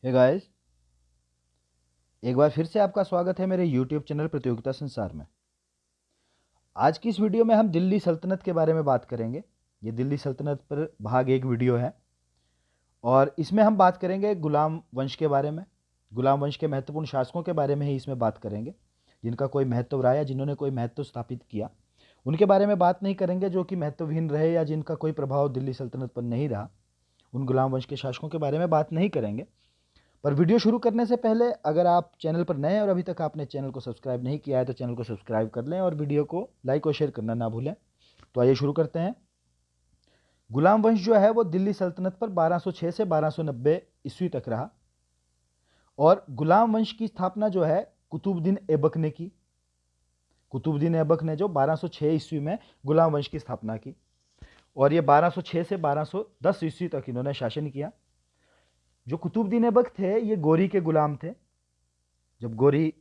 Hey guys, एक बार फिर से आपका स्वागत है मेरे YouTube चैनल प्रतियोगिता संसार में। आज की इस वीडियो में हम दिल्ली सल्तनत के बारे में बात करेंगे। ये दिल्ली सल्तनत पर भाग एक वीडियो है और इसमें हम बात करेंगे गुलाम वंश के बारे में। गुलाम वंश के महत्वपूर्ण शासकों के बारे में ही इसमें बात करेंगे, जिनका कोई महत्व रहा या जिन्होंने कोई महत्व स्थापित किया। उनके बारे में बात नहीं करेंगे जो कि महत्वहीन रहे या जिनका कोई प्रभाव दिल्ली सल्तनत पर नहीं रहा। उन गुलाम वंश के शासकों के बारे में बात नहीं करेंगे। पर वीडियो शुरू करने से पहले अगर आप चैनल पर नए हैं और अभी तक आपने चैनल को सब्सक्राइब नहीं किया है तो चैनल को सब्सक्राइब कर लें और वीडियो को लाइक और शेयर करना ना भूलें। तो आइए शुरू करते हैं। गुलाम वंश जो है वो दिल्ली सल्तनत पर 1206 से 1290 ईस्वी तक रहा और गुलाम वंश की स्थापना जो है कुतुबुद्दीन ऐबक ने की। कुतुबुद्दीन ऐबक ने जो 1206 ईस्वी में गुलाम वंश की स्थापना की और ये 1206 से 1210 ईस्वी तक इन्होंने शासन किया। जो कुतुबुद्दीन ऐबक थे ये गोरी के गुलाम थे। जब गोरी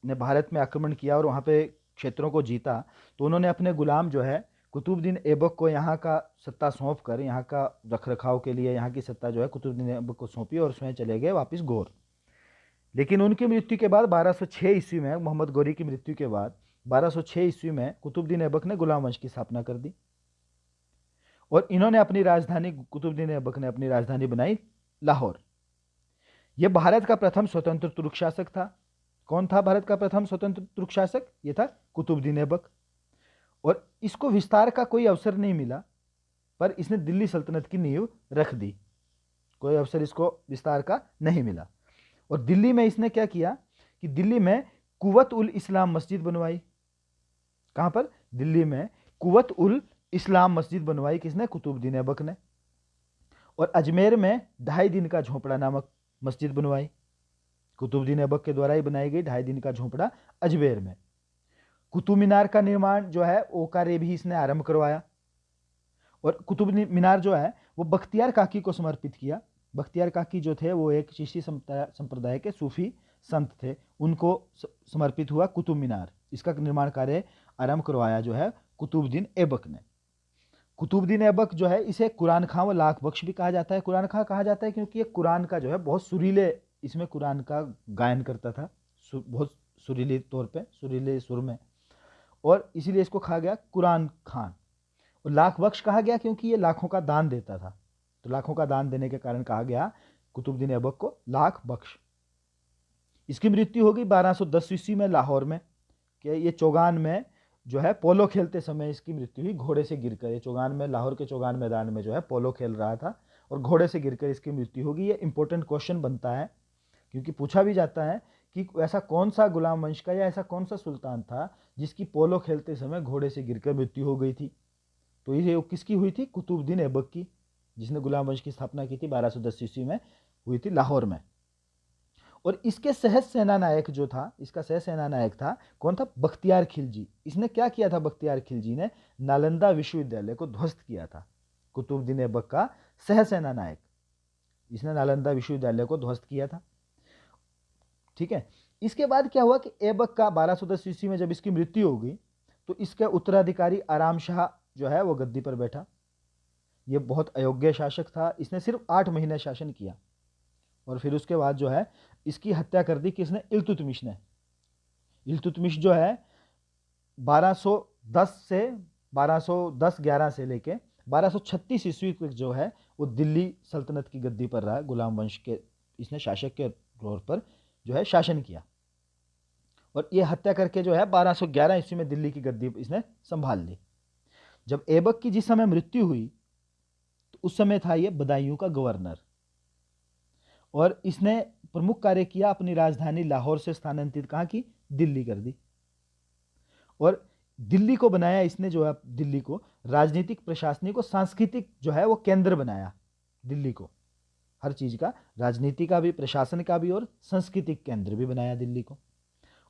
ने भारत में आक्रमण किया और वहाँ पे क्षेत्रों को जीता तो उन्होंने अपने गुलाम जो है कुतुबुद्दीन ऐबक को यहाँ का सत्ता सौंप कर यहाँ का रखरखाव के लिए यहाँ की सत्ता जो है कुतुबुद्दीन ऐबक को सौंपी और स्वयं चले गए वापस गौर। लेकिन उनकी मृत्यु के बाद 1206 ईस्वी में, मोहम्मद गोरी की मृत्यु के बाद 1206 ईस्वी में कुतुबुद्दीन ऐबक ने गुलाम वंश की स्थापना कर दी और इन्होंने अपनी राजधानी, कुतुबुद्दीन ऐबक ने अपनी राजधानी बनाई लाहौर। यह भारत का प्रथम स्वतंत्र तुर्क शासक था। कौन था भारत का प्रथम स्वतंत्र तुर्क शासक? यह था कुतुबुद्दीन ऐबक। और इसको विस्तार का कोई अवसर नहीं मिला, पर इसने दिल्ली सल्तनत की नींव रख दी। कोई अवसर इसको विस्तार का नहीं मिला। और दिल्ली में इसने क्या किया कि दिल्ली में कुवत उल इस्लाम मस्जिद बनवाई। कहां पर? दिल्ली में कुवत उल इस्लाम मस्जिद बनवाई। किसने? कुतुबुद्दीन ऐबक ने। और अजमेर में 2.5 दिन का झोपड़ा नामक मस्जिद बनवाई। कुतुबुद्दीन ऐबक के द्वारा ही बनाई गई 2.5 दिन का झोपड़ा अजमेर में। कुतुब मीनार का निर्माण जो है वो कार्य भी इसने आरंभ करवाया। और कुतुब मीनार जो है वो बख्तियार काकी को समर्पित किया। बख्तियार काकी जो थे वो एक चिश्ती संप्रदाय के सूफी संत थे, उनको समर्पित हुआ कुतुब मीनार। इसका निर्माण कार्य आरंभ करवाया जो है कुतुबुद्दीन ऐबक ने। कुतुबुद्दीन ऐबक जो है इसे कुरान खां व लाख बख्श भी कहा जाता है। कुरान खां कहा जाता है क्योंकि ये कुरान का जो है बहुत सुरीले, इसमें कुरान का गायन करता था बहुत सुरीले तौर पे, सुरीले सुर में, और इसीलिए इसको कहा गया कुरान खान। और लाख बख्श कहा गया क्योंकि ये लाखों का दान देता था, तो लाखों का दान देने के कारण कहा गया कुतुबुद्दीन ऐबक को लाख बख्श। इसकी मृत्यु होगी 1210 ईस्वी में लाहौर में। कि ये चौगान में जो है पोलो खेलते समय इसकी मृत्यु हुई, घोड़े से गिरकर। ये चौगान में, लाहौर के चौगान मैदान में जो है पोलो खेल रहा था और घोड़े से गिरकर इसकी मृत्यु होगी। ये इंपॉर्टेंट क्वेश्चन बनता है क्योंकि पूछा भी जाता है कि ऐसा कौन सा गुलाम वंश का या ऐसा कौन सा सुल्तान था जिसकी पोलो खेलते समय घोड़े से गिरकर मृत्यु हो गई थी। तो ये किसकी हुई थी? कुतुबुद्दीन ऐबक की, जिसने गुलाम वंश की स्थापना की थी 1210 ईस्वी में, हुई थी लाहौर में। और इसके सह सेना नायक जो था, इसका सह सेना नायक था, कौन था? बख्तियार खिलजी। इसने क्या किया था? बख्तियार खिलजी ने नालंदा विश्वविद्यालय को ध्वस्त किया था। कुतुबुद्दीन ऐबक का सह सेना नायक, इसने नालंदा विश्वविद्यालय को ध्वस्त किया था। ठीक है। इसके बाद क्या हुआ कि ऐबक का 1210 ईस्वी में जब इसकी मृत्यु हो गई तो इसके उत्तराधिकारी आराम शाह जो है वो गद्दी पर बैठा। ये बहुत अयोग्य शासक था, इसने सिर्फ 8 महीने शासन किया और फिर उसके बाद जो है इसकी हत्या कर दी। किसने? इल्तुतमिश ने। इल्तुतमिश जो है 1210 से 1210-11 से लेके 1236 ईस्वी तक जो है वो दिल्ली सल्तनत की गद्दी पर रहा। गुलाम वंश के इसने शासक के तौर पर जो है शासन किया और ये हत्या करके जो है 1211 ईस्वी में दिल्ली की गद्दी इसने संभाल ली। जब ऐबक की जिस समय मृत्यु हुई तो उस समय था ये बदायूं का गवर्नर और इसने प्रमुख कार्य किया, अपनी राजधानी लाहौर से स्थानांतरित कहाँ की? दिल्ली कर दी। और दिल्ली को बनाया इसने जो है, दिल्ली को राजनीतिक, प्रशासनिक और सांस्कृतिक जो है वो केंद्र बनाया। दिल्ली को हर चीज का, राजनीति का भी, प्रशासन का भी और सांस्कृतिक केंद्र भी बनाया दिल्ली को।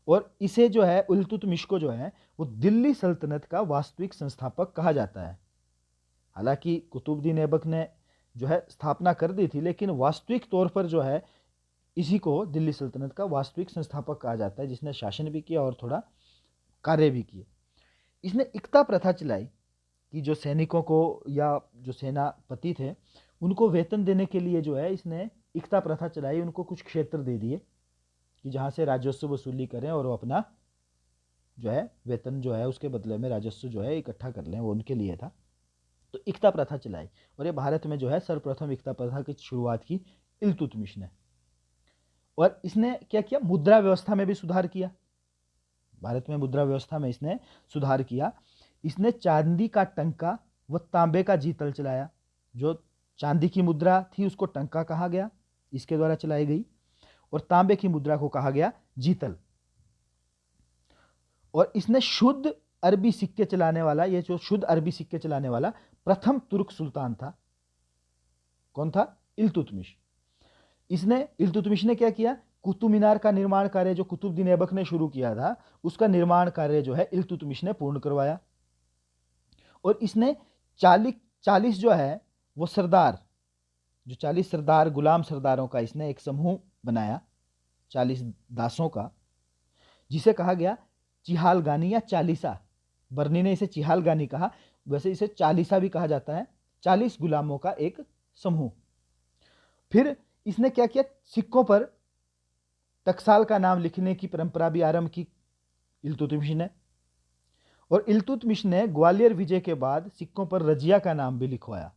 और इसे जो है इल्तुतमिश को जो है वो दिल्ली सल्तनत का वास्तविक संस्थापक कहा जाता है। हालांकि कुतुबुद्दीन ऐबक ने जो है स्थापना कर दी थी, लेकिन वास्तविक तौर पर जो है इसी को दिल्ली सल्तनत का वास्तविक संस्थापक कहा जाता है, जिसने शासन भी किया और थोड़ा कार्य भी किए। इसने इक्ता प्रथा चलाई कि जो सैनिकों को या जो सेनापति थे उनको वेतन देने के लिए जो है इसने इक्ता प्रथा चलाई, उनको कुछ क्षेत्र दे दिए कि जहाँ से राजस्व वसूली करें और वो अपना जो है वेतन जो है उसके बदले में राजस्व जो है इकट्ठा कर लें, वो उनके लिए था। तो इक्ता प्रथा चलाई और ये भारत में जो है सर्वप्रथम इक्ता प्रथा की शुरुआत की इल्तुतमिश ने। और इसने क्या किया, मुद्रा व्यवस्था में भी सुधार किया। भारत में मुद्रा व्यवस्था में इसने सुधार किया। इसने चांदी का टंका व तांबे का जीतल चलाया। जो चांदी की मुद्रा थी उसको टंका कहा गया, इसके द्वारा चलाई गई, और तांबे की मुद्रा को कहा गया जीतल। और इसने शुद्ध अरबी सिक्के चलाने वाला, ये जो शुद्ध अरबी सिक्के चलाने वाला प्रथम तुर्क सुल्तान था, कौन था? इल्तुतमिश। इल्तुतमिश ने क्या किया, कुतुब मीनार का निर्माण कार्य जो कुतुबुद्दीन ऐबक ने शुरू किया था, उसका निर्माण कार्य जो है इल्तुतमिश ने पूर्ण करवाया। और इसने 40 जो है वो सरदार, जो 40 सरदार, गुलाम सरदारों का इसने एक समूह बनाया, 40 दासों का, जिसे कहा गया चिहालगानी या चालीसा। बर्नी ने इसे चिहालगानी कहा, वैसे इसे चालीसा भी कहा जाता है। 40 गुलामों का एक समूह। फिर इसने क्या किया, सिक्कों पर टकसाल का नाम लिखने की परंपरा भी आरंभ की इल्तुतमिश ने। और इल्तुतमिश ने ग्वालियर विजय के बाद सिक्कों पर रजिया का नाम भी लिखवाया।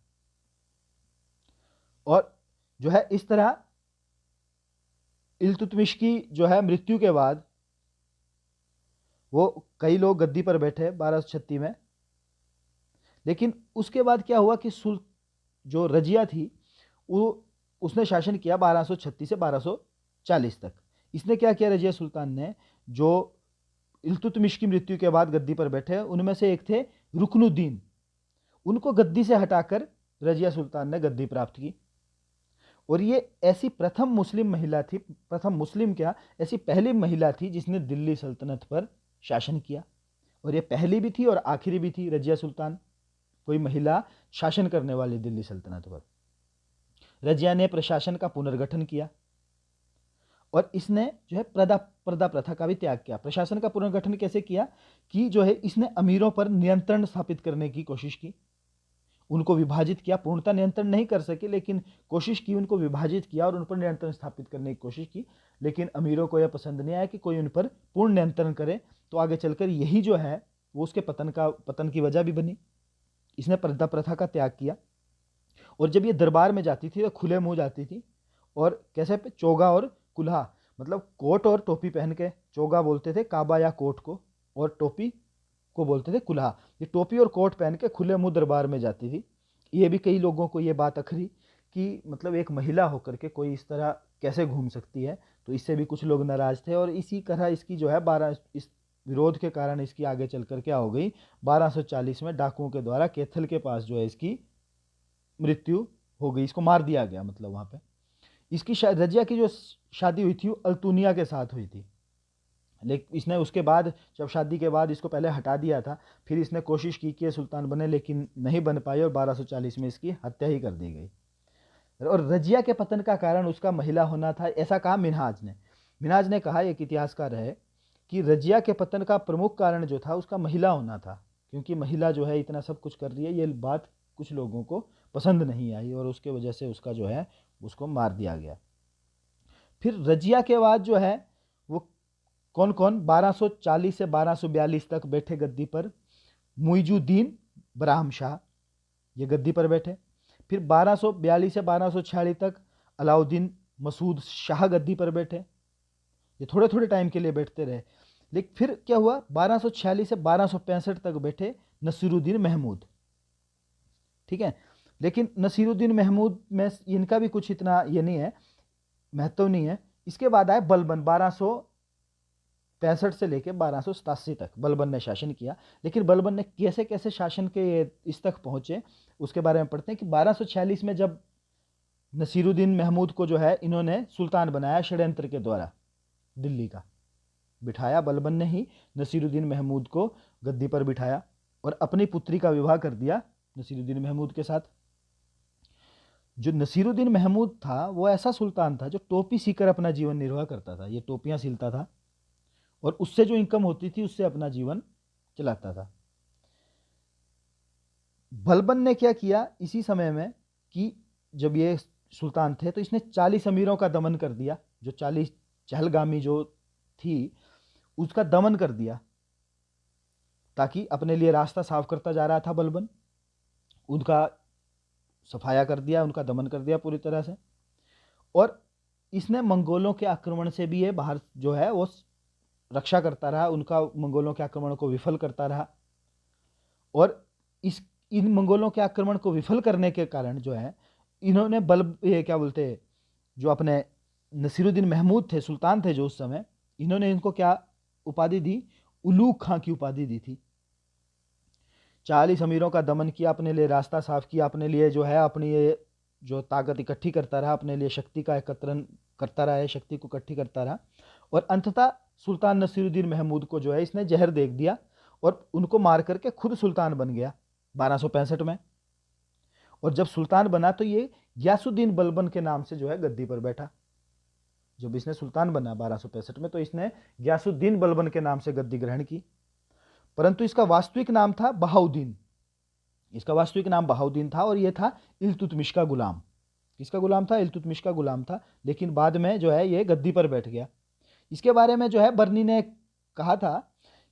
और जो है इस तरह इल्तुतमिश की जो है मृत्यु के बाद वो कई लोग गद्दी पर बैठे 1236 में। लेकिन उसके बाद क्या हुआ कि जो रजिया थी वो उसने शासन किया 1236 से 1240 तक। इसने क्या किया, रजिया सुल्तान ने, जो इल्तुतमिश की मृत्यु के बाद गद्दी पर बैठे उनमें से एक थे रुकनुद्दीन, उनको गद्दी से हटाकर रजिया सुल्तान ने गद्दी प्राप्त की। और ये ऐसी प्रथम मुस्लिम महिला थी, प्रथम मुस्लिम क्या, ऐसी पहली महिला थी जिसने दिल्ली सल्तनत पर शासन किया। और ये पहली भी थी और आखिरी भी थी, रजिया सुल्तान, कोई महिला शासन करने वाली दिल्ली सल्तनत पर। रजिया ने प्रशासन का पुनर्गठन किया और इसने जो है पर्दा प्रथा का भी त्याग किया। प्रशासन का पुनर्गठन कैसे किया कि जो है इसने अमीरों पर नियंत्रण स्थापित करने की कोशिश की, उनको विभाजित किया। पूर्णतः नियंत्रण नहीं कर सके लेकिन कोशिश की, उनको विभाजित किया और उन पर नियंत्रण स्थापित करने की कोशिश की। लेकिन अमीरों को यह पसंद नहीं आया कि कोई उन पर पूर्ण नियंत्रण करे, तो आगे चलकर यही जो है वो उसके पतन की वजह भी बनी। इसने पर्दा प्रथा का त्याग किया और जब ये दरबार में जाती थी तो खुले मुंह जाती थी। और कैसे पे, चोगा और कुल्हा, मतलब कोट और टोपी पहन के, चोगा बोलते थे काबा या कोट को, और टोपी को बोलते थे कुल्हा। ये टोपी और कोट पहन के खुले मुंह दरबार में जाती थी। ये भी कई लोगों को ये बात अखरी कि मतलब एक महिला होकर के कोई इस तरह कैसे घूम सकती है, तो इससे भी कुछ लोग नाराज थे। और इसी तरह इसकी जो है इस विरोध के कारण इसकी आगे चलकर क्या हो गई, 1240 में डाकुओं के द्वारा कैथल के पास जो है इसकी मृत्यु हो गई, इसको मार दिया गया। मतलब वहां पे इसकी रजिया की जो शादी हुई थी वो अल्तुनिया के साथ हुई थी। लेकिन इसने उसके बाद, जब शादी के बाद इसको पहले हटा दिया था, फिर इसने कोशिश की कि सुल्तान बने लेकिन नहीं बन पाई और 1240 में इसकी हत्या ही कर दी गई। और रजिया के पतन का कारण उसका महिला होना था, ऐसा कहा मिन्हाज ने कहा, एक इतिहासकार है, कि रजिया के पतन का प्रमुख कारण जो था उसका महिला होना था, क्योंकि महिला जो है इतना सब कुछ कर रही है, ये बात कुछ लोगों को पसंद नहीं आई और उसके वजह से उसका जो है उसको मार दिया गया। फिर रजिया के बाद जो है वो कौन कौन 1240 से 1242 तक बैठे गद्दी पर, मुइजुद्दीन बराहम शाह ये गद्दी पर बैठे। फिर 1242 से 1246 तक अलाउद्दीन मसूद शाह गद्दी पर बैठे। ये थोड़े थोड़े टाइम के लिए बैठते रहे। लेकिन फिर क्या हुआ, 1246 से 1265 तक बैठे नसीरुद्दीन महमूद। ठीक है, लेकिन नसीरुद्दीन महमूद में इनका भी कुछ इतना ये नहीं है, महत्व नहीं है। इसके बाद आए बलबन, 1265 से लेकर 1287 तक बलबन ने शासन किया। लेकिन बलबन ने कैसे कैसे शासन के इस तक पहुंचे उसके बारे में पढ़ते हैं कि 1246 में जब नसीरुद्दीन महमूद को जो है इन्होंने सुल्तान बनाया षड्यंत्र के द्वारा, दिल्ली का बिठाया, बलबन ने ही नसीरुद्दीन महमूद को गद्दी पर बिठाया और अपनी पुत्री का विवाह कर दिया नसीरुद्दीन महमूद के साथ। जो नसीरुद्दीन महमूद था वो ऐसा सुल्तान था जो टोपी सीकर अपना जीवन निर्वाह करता था। ये टोपियां सिलता था और उससे जो इनकम होती थी उससे अपना जीवन चलाता था। बलबन ने क्या किया इसी समय में कि जब ये सुल्तान थे, तो इसने 40 अमीरों का दमन कर दिया। जो 40 चहलगामी जो थी उसका दमन कर दिया, ताकि अपने लिए रास्ता साफ करता जा रहा था बलबन, उनका सफाया कर दिया, उनका दमन कर दिया पूरी तरह से। और इसने मंगोलों के आक्रमण से भी ये बाहर जो है वो रक्षा करता रहा, उनका मंगोलों के आक्रमण को विफल करता रहा। और इस इन मंगोलों के आक्रमण को विफल करने के कारण जो है इन्होंने ये क्या बोलते हैं, जो अपने नसीरुद्दीन महमूद थे, सुल्तान थे जो उस समय, इन्होंने इनको क्या उपाधि दी, उलूग खां की उपाधि दी थी। 40 अमीरों का दमन किया, अपने लिए रास्ता साफ किया, अपने लिए जो है अपनी ये जो ताकत इकट्ठी करता रहा, अपने लिए शक्ति का एकत्रण करता रहा, शक्ति को इकट्ठी करता रहा। और अंततः सुल्तान नसीरुद्दीन महमूद को जो है इसने जहर देख दिया और उनको मार करके खुद सुल्तान बन गया 1265 में। और जब सुल्तान बना तो ये गियासुद्दीन बलबन के नाम से जो है गद्दी पर बैठा। जब इसने सुल्तान बना 1265 में तो इसने गियासुद्दीन बलबन के नाम से गद्दी ग्रहण की। परंतु इसका वास्तविक नाम था बहाउद्दीन। इसका वास्तविक नाम बहाउद्दीन था और यह था इल्तुतमिश का गुलाम। किसका गुलाम था? इल्तुतमिश का गुलाम था। लेकिन बाद में जो है ये गद्दी पर बैठ गया। इसके बारे में जो है बर्नी ने कहा था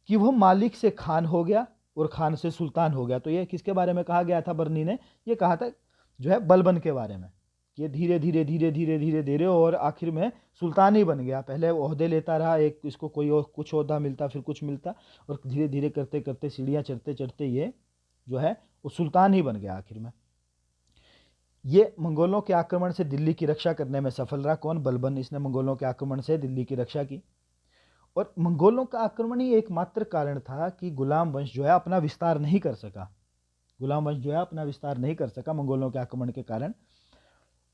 कि वह मालिक से खान हो गया और खान से सुल्तान हो गया। तो ये किसके बारे में कहा गया था? बर्नी ने ये कहा था जो है बलबन के बारे में, कि ये धीरे धीरे धीरे धीरे धीरे धीरे और आखिर में सुल्तान ही बन गया। पहले ओहदे लेता रहा, एक इसको कोई और कुछ ओहदा मिलता, फिर कुछ मिलता, और धीरे धीरे करते करते सीढ़ियाँ चढ़ते चढ़ते ये जो है वो सुल्तान ही बन गया आखिर में। ये मंगोलों के आक्रमण से दिल्ली की रक्षा करने में सफल रहा। कौन? बलबन। इसने मंगोलों के आक्रमण से दिल्ली की रक्षा की। और मंगोलों का आक्रमण ही एकमात्र कारण था कि गुलाम वंश जो है अपना विस्तार नहीं कर सका। गुलाम वंश जो है अपना विस्तार नहीं कर सका मंगोलों के आक्रमण के कारण।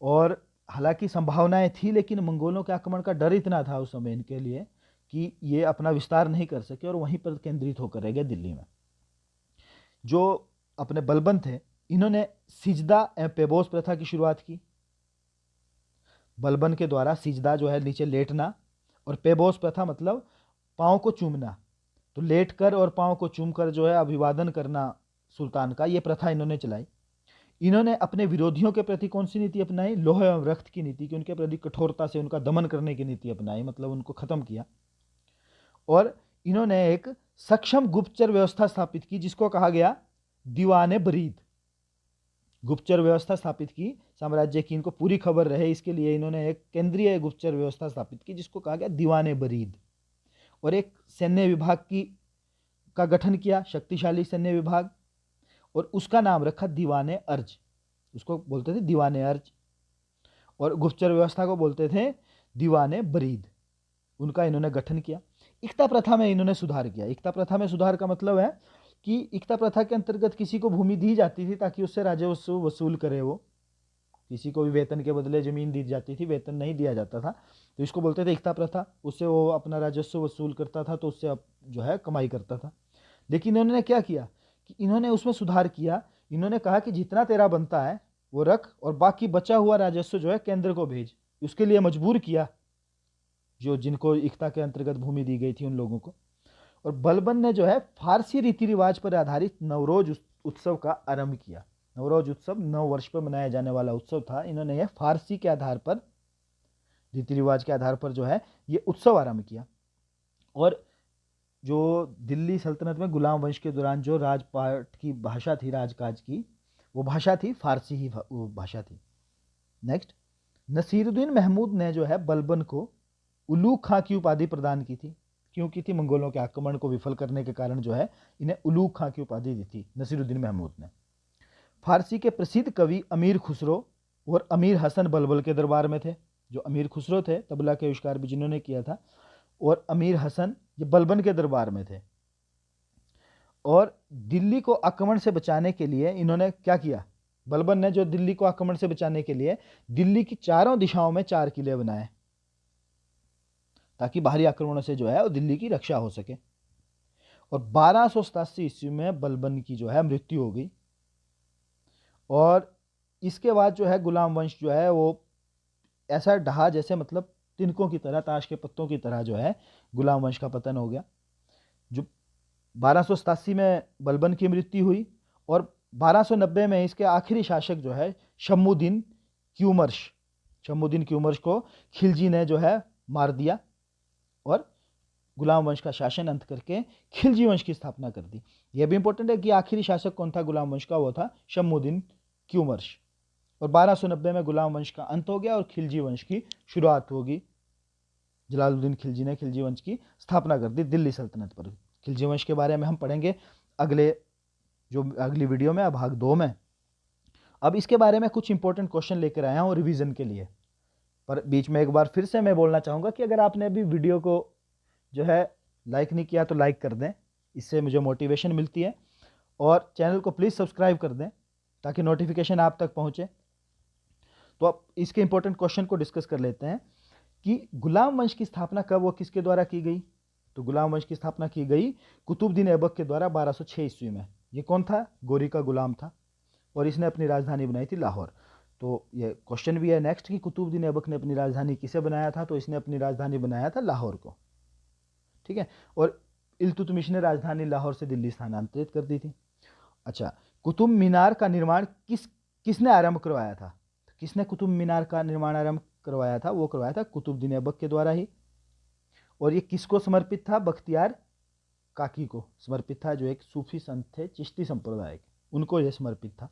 और हालांकि संभावनाएं थी, लेकिन मंगोलों के आक्रमण का डर इतना था उस समय इनके लिए कि ये अपना विस्तार नहीं कर सके और वहीं पर केंद्रित होकर रह गए दिल्ली में। जो अपने बलबन थे, इन्होंने सिजदा एवं पेबोस प्रथा की शुरुआत की। बलबन के द्वारा सिजदा जो है नीचे लेटना, और पेबोस प्रथा मतलब पाँव को चूमना। तो लेट कर और पाँव को चूम कर जो है अभिवादन करना सुल्तान का, ये प्रथा इन्होंने चलाई। इन्होंने अपने विरोधियों के प्रति कौन सी नीति अपनाई? लोह एवं रक्त की नीति, कि उनके प्रति कठोरता से उनका दमन करने की नीति अपनाई, मतलब उनको खत्म किया। और इन्होंने एक सक्षम गुप्तचर व्यवस्था स्थापित की, जिसको कहा गया दीवाने बरीद। गुप्तचर व्यवस्था स्थापित की, साम्राज्य की इनको पूरी खबर रहे इसके लिए इन्होंने एक केंद्रीय गुप्तचर व्यवस्था स्थापित की, जिसको कहा गया दीवाने बरीद। और एक सैन्य विभाग का गठन किया, शक्तिशाली सैन्य विभाग, और उसका नाम रखा दीवाने अर्ज। उसको बोलते थे दीवाने अर्ज, और गुप्तचर व्यवस्था को बोलते थे दीवाने बरीद। उनका इन्होंने गठन किया। इक्ता प्रथा में इन्होंने सुधार किया। इक्ता प्रथा में सुधार का मतलब है कि इक्ता प्रथा के अंतर्गत किसी को भूमि दी जाती थी ताकि उससे राजस्व वसूल करे। वो किसी को भी वेतन के बदले जमीन दी जाती थी, वेतन नहीं दिया जाता था, तो इसको बोलते थे इक्ता प्रथा। उससे वो अपना राजस्व वसूल करता था, तो उससे जो है कमाई करता था। लेकिन इन्होंने क्या किया कि इन्होंने उसमें सुधार किया। इन्होंने कहा कि जितना तेरा बनता है वो रख, और बाकी बचा हुआ राजस्व जो है केंद्र को भेज। उसके लिए मजबूर किया जो जिनको इक्ता के अंतर्गत भूमि दी गई थी उन लोगों को। और बलबन ने जो है फारसी रीति रिवाज पर आधारित नवरोज उत्सव का आरंभ किया। नवरोज उत्सव 9 वर्ष पर मनाया जाने वाला उत्सव था। इन्होंने यह फारसी के आधार पर, रीति रिवाज के आधार पर जो है ये उत्सव आरंभ किया। और जो दिल्ली सल्तनत में गुलाम वंश के दौरान जो राजपाट की भाषा थी, राजकाज की, वो भाषा थी फारसी ही वो भाषा थी। नेक्स्ट, नसीरुद्दीन महमूद ने जो है बलबन को उलूग खां की उपाधि प्रदान की थी। क्यों की थी? मंगोलों के आक्रमण को विफल करने के कारण जो है इन्हें उलूग खां की उपाधि दी थी नसीरुद्दीन महमूद ने। फारसी के प्रसिद्ध कवि अमीर खुसरो और अमीर हसन बलबल के दरबार में थे। जो अमीर खुसरो थे, तबला के आविष्कार भी जिन्होंने किया था, और अमीर हसन ये बलबन के दरबार में थे। और दिल्ली को आक्रमण से बचाने के लिए इन्होंने क्या किया? बलबन ने जो दिल्ली को आक्रमण से बचाने के लिए दिल्ली की चारों दिशाओं में 4 किले बनाए, ताकि बाहरी आक्रमणों से जो है वो दिल्ली की रक्षा हो सके। और 1287 ईस्वी में बलबन की जो है मृत्यु हो गई। और इसके बाद जो है गुलाम वंश जो है वो ऐसा ढहा जैसे, मतलब तिनकों की तरह, ताश के पत्तों की तरह जो है गुलाम वंश का पतन हो गया। जो 1287 में बलबन की मृत्यु हुई, और 1290 में इसके आखिरी शासक जो है शम्मुद्दीन क्यूमर्श, शम्मुद्दीन क्यूमर्श को खिलजी ने जो है मार दिया और गुलाम वंश का शासन अंत करके खिलजी वंश की स्थापना कर दी। यह भी इंपॉर्टेंट है कि आखिरी शासक कौन था गुलाम वंश का, वो था शम्मुद्दीन क्यूमर्श। और 1290 में गुलाम वंश का अंत हो गया और खिलजी वंश की शुरुआत होगी। जलालुद्दीन खिलजी ने खिलजी वंश की स्थापना कर दी दिल्ली सल्तनत पर। खिलजी वंश के बारे में हम पढ़ेंगे अगली वीडियो में, भाग 2 में। अब इसके बारे में कुछ इंपॉर्टेंट क्वेश्चन लेकर आया हूं रिवीजन के लिए, पर बीच में एक बार फिर से मैं बोलना चाहूंगा कि अगर आपने अभी वीडियो को जो है लाइक नहीं किया तो लाइक कर दें, इससे मुझे मोटिवेशन मिलती है। और चैनल को प्लीज़ सब्सक्राइब कर दें ताकि नोटिफिकेशन आप तक पहुंचे। तो अब इसके इंपॉर्टेंट क्वेश्चन को डिस्कस कर लेते हैं कि गुलाम वंश की स्थापना कब और किसके द्वारा की गई। तो गुलाम वंश की स्थापना की गई कुतुबुद्दीन ऐबक के द्वारा 1206 ईस्वी में। ये कौन था? गोरी का गुलाम था और इसने अपनी राजधानी बनाई थी लाहौर। तो ये क्वेश्चन भी है नेक्स्ट कि कुतुबुद्दीन ऐबक ने अपनी राजधानी किसे बनाया था? तो इसने अपनी राजधानी बनाया था लाहौर को, ठीक है। और इल्तुतमिश ने राजधानी लाहौर से दिल्ली स्थानांतरित कर दी थी। अच्छा, कुतुब मीनार का निर्माण किसने आरंभ करवाया था? किसने कुतुब मीनार का निर्माण आरंभ करवाया था? वो करवाया था कुतुबुद्दीन ऐबक के द्वारा ही। और ये किसको समर्पित था? बख्तियार काकी को समर्पित था, जो एक सूफी संत थे चिश्ती संप्रदाय के, उनको यह समर्पित था।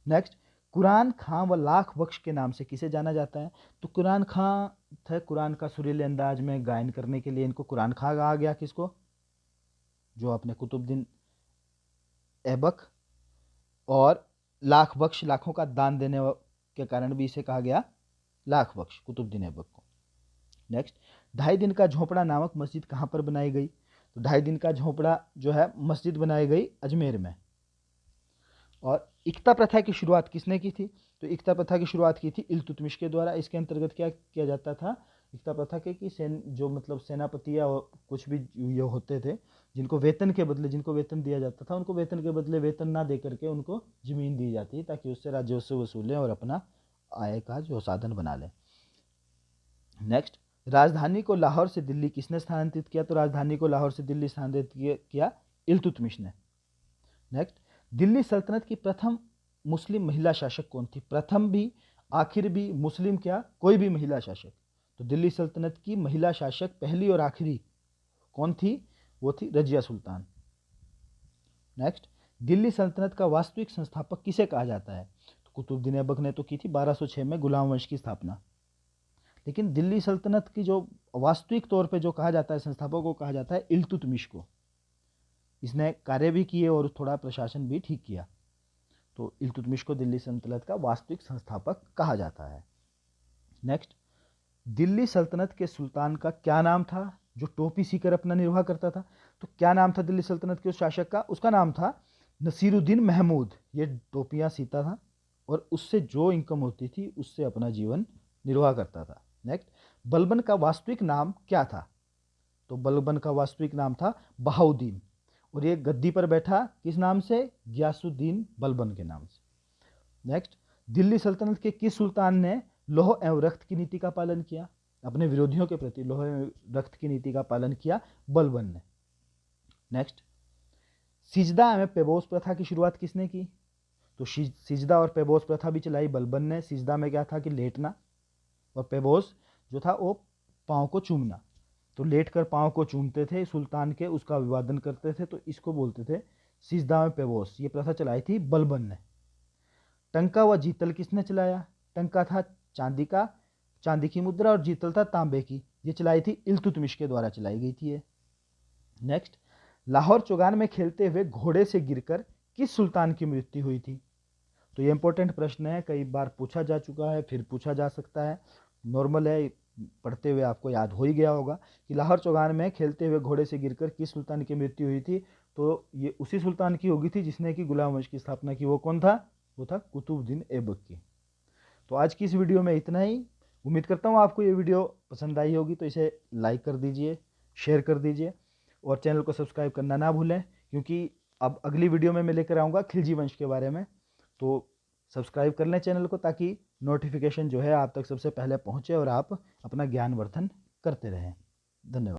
नेक्स्ट, कुरान खां व लाख बख्श के नाम से किसे जाना जाता है? तो कुरान खां थे, कुरान का सुरीले अंदाज में गायन करने के लिए इनको कुरान खां कहा गया। किसको? जो अपने कुतुबुद्दीन ऐबक और लाख बख्श, लाखों का दान देने के कारण भी इसे कहा गया लाख बख्श, कुतुबुद्दीन ऐबक को। नेक्स्ट, 2.5 दिन का झोपड़ा नामक मस्जिद कहाँ पर बनाई गई? तो 2.5 दिन का झोपड़ा जो है मस्जिद बनाई गई अजमेर में। और इक्ता प्रथा की शुरुआत किसने की थी? तो इक्ता प्रथा की शुरुआत की थी इल्तुतमिश के द्वारा। इसके अंतर्गत क्या किया जाता था इक्ता प्रथा के कि सेनापति या कुछ भी ये होते थे जिनको वेतन दिया जाता था, उनको वेतन के बदले वेतन ना दे करके उनको जमीन दी जाती ताकि उससे राजस्व वसूलें और अपना आय का जो साधन बना लें। नेक्स्ट, राजधानी को लाहौर से दिल्ली किसने स्थानांतरित किया? तो राजधानी को लाहौर से दिल्ली स्थानांतरित किया इल्तुतमिश ने। नेक्स्ट, दिल्ली सल्तनत की प्रथम मुस्लिम महिला शासक कौन थी? प्रथम भी, आखिर भी, मुस्लिम क्या, कोई भी महिला शासक। तो दिल्ली सल्तनत की महिला शासक पहली और आखिरी कौन थी? वो थी रजिया सुल्तान। नेक्स्ट, दिल्ली सल्तनत का वास्तविक संस्थापक किसे कहा जाता है? तो कुतुबुद्दीन ऐबक ने तो की थी 1206 में गुलाम वंश की स्थापना, लेकिन दिल्ली सल्तनत की जो वास्तविक तौर पे जो कहा जाता है संस्थापक को कहा जाता है इल्तुतमिश को। इसने कार्य भी किए और थोड़ा प्रशासन भी ठीक किया, तो इल्तुतमिश को दिल्ली सल्तनत का वास्तविक संस्थापक कहा जाता है। नेक्स्ट, दिल्ली सल्तनत के सुल्तान का क्या नाम था जो टोपी सीकर अपना निर्वाह करता था? तो क्या नाम था दिल्ली सल्तनत के उस शासक का? उसका नाम था नसीरुद्दीन महमूद। ये टोपियां सीता था और उससे जो इनकम होती थी उससे अपना जीवन निर्वाह करता था। नेक्स्ट, बलबन का वास्तविक नाम क्या था? तो बलबन का वास्तविक नाम था बहाउद्दीन और ये गद्दी पर बैठा किस नाम से? गियासुद्दीन बलबन के नाम से। नेक्स्ट, दिल्ली सल्तनत के किस सुल्तान ने लौह एवं रक्त की नीति का पालन किया? अपने विरोधियों के प्रति लौह एवं रक्त की नीति का पालन किया बलबन ने। नेक्स्ट, सिजदा में पेबोस प्रथा की शुरुआत किसने की? तो सिजदा और पेबोस प्रथा भी चलाई बलबन ने। सिजदा में क्या था कि लेटना, और पेबोस जो था वो पाँव को चूमना। तो लेटकर पाँव को चूमते थे सुल्तान के, उसका अभिवादन करते थे, तो इसको बोलते थे सिजदा में पेबोस। ये प्रथा चलाई थी बलबन ने। टंका व जीतल किसने चलाया? टंका था चांदी की मुद्रा और जीतल था तांबे की। ये चलाई थी इल्तुतमिश के द्वारा चलाई गई थी ये। नेक्स्ट, लाहौर चौगान में खेलते हुए घोड़े से गिरकर किस सुल्तान की मृत्यु हुई थी? तो ये इंपॉर्टेंट प्रश्न है, कई बार पूछा जा चुका है, फिर पूछा जा सकता है, नॉर्मल है, पढ़ते हुए आपको याद हो ही गया होगा कि लाहौर चौगान में खेलते हुए घोड़े से गिरकर किस सुल्तान की मृत्यु हुई थी? तो ये उसी सुल्तान की होगी थी जिसने कि गुलाम वंश की स्थापना की। वो कौन था? वो था कुतुबुद्दीन ऐबक की। तो आज की इस वीडियो में इतना ही। उम्मीद करता हूँ आपको ये वीडियो पसंद आई होगी, तो इसे लाइक कर दीजिए, शेयर कर दीजिए और चैनल को सब्सक्राइब करना ना भूलें, क्योंकि अब अगली वीडियो में मैं लेकर आऊँगा खिलजी वंश के बारे में। तो सब्सक्राइब कर लें चैनल को ताकि नोटिफिकेशन जो है आप तक सबसे पहले पहुँचे और आप अपना ज्ञानवर्धन करते रहें। धन्यवाद।